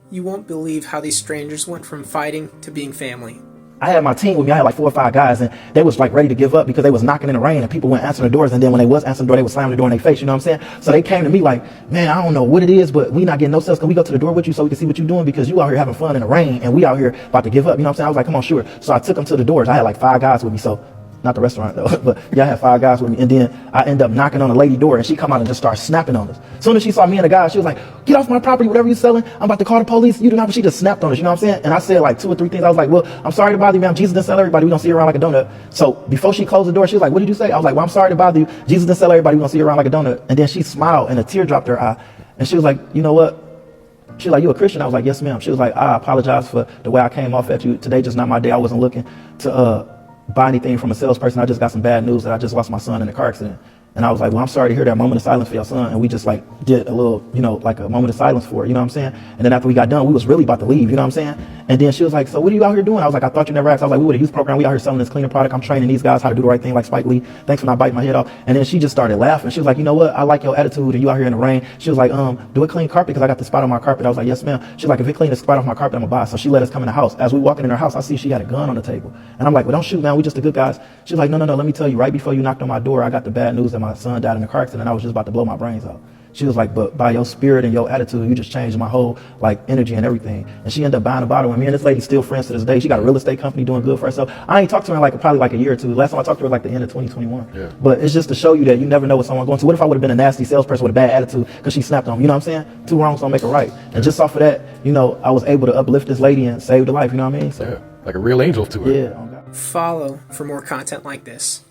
You won't believe how these strangers went from fighting to being family. I had my team with me. I had like 4 or 5 guys, and they was like ready to give up because they was knocking in the rain and people weren't answering the doors. And then when they was answering the door, they was slamming the door in their face. You know what I'm saying? So they came to me like, man, I don't know what it is, but we not getting no sales. Can we go to the door with you so we can see what you're doing? Because you out here having fun in the rain and we out here about to give up. You know what I'm saying? I was like, come on, sure. So I took them to the doors. I had like 5 guys with me. So not the restaurant though, but yeah, I had 5 guys with me. And then I end up knocking on the lady door and she come out and just started snapping on us. As soon as she saw me and the guy, she was like, get off my property, whatever you're selling. I'm about to call the police. You do not, she just snapped on us. You know what I'm saying? And I said like 2 or 3 things. I was like, well, I'm sorry to bother you, ma'am. Jesus didn't sell everybody. We don't see you around like a donut. So before she closed the door, she was like, what did you say? I was like, well, I'm sorry to bother you. Jesus didn't sell everybody. We don't see you around like a donut. And then she smiled and a tear dropped her eye. And she was like, you know what? She was like, you a Christian? I was like, yes, ma'am. She was like, I apologize for the way I came off at you. Today just not my day. I wasn't looking to buy anything from a salesperson. I just got some bad news that I just lost my son in a car accident. And I was like, well, I'm sorry to hear that. Moment of silence for your son. And we just like did a little, you know, like a moment of silence for it, you know what I'm saying? And then after we got done, we was really about to leave, you know what I'm saying? And then she was like, so what are you out here doing? I was like, I thought you never asked. I was like, we with a youth program. We out here selling this cleaner product. I'm training these guys how to do the right thing like Spike Lee. Thanks for not biting my head off. And then she just started laughing. She was like, you know what? I like your attitude and you out here in the rain. She was like, do it clean carpet because I got the spot on my carpet. I was like, yes, ma'am. She was like, if it clean the spot off my carpet, I'm gonna buy it. So she let us come in the house. As we walking in her house, I see she had a gun on the table. And I'm like, well, don't shoot, man. We just the good guys. She was like, no, let me tell you, right before you knocked on my door, I got the bad news that my son died in a car accident. And I was just about to blow my brains out. She was like, but by your spirit and your attitude, you just changed my whole like energy and everything. And she ended up buying a bottle. And me and this lady still friends to this day. She got a real estate company doing good for herself. I ain't talked to her in like probably like a year or two. Last time I talked to her was like the end of 2021. Yeah. But it's just to show you that you never know what someone's going to. What if I would have been a nasty salesperson with a bad attitude because she snapped on me? You know what I'm saying? 2 wrongs don't make a right. And just off of that, you know, I was able to uplift this lady and save the life. You know what I mean? So Yeah, like a real angel to her. yeah. Oh God. Follow for more content like this.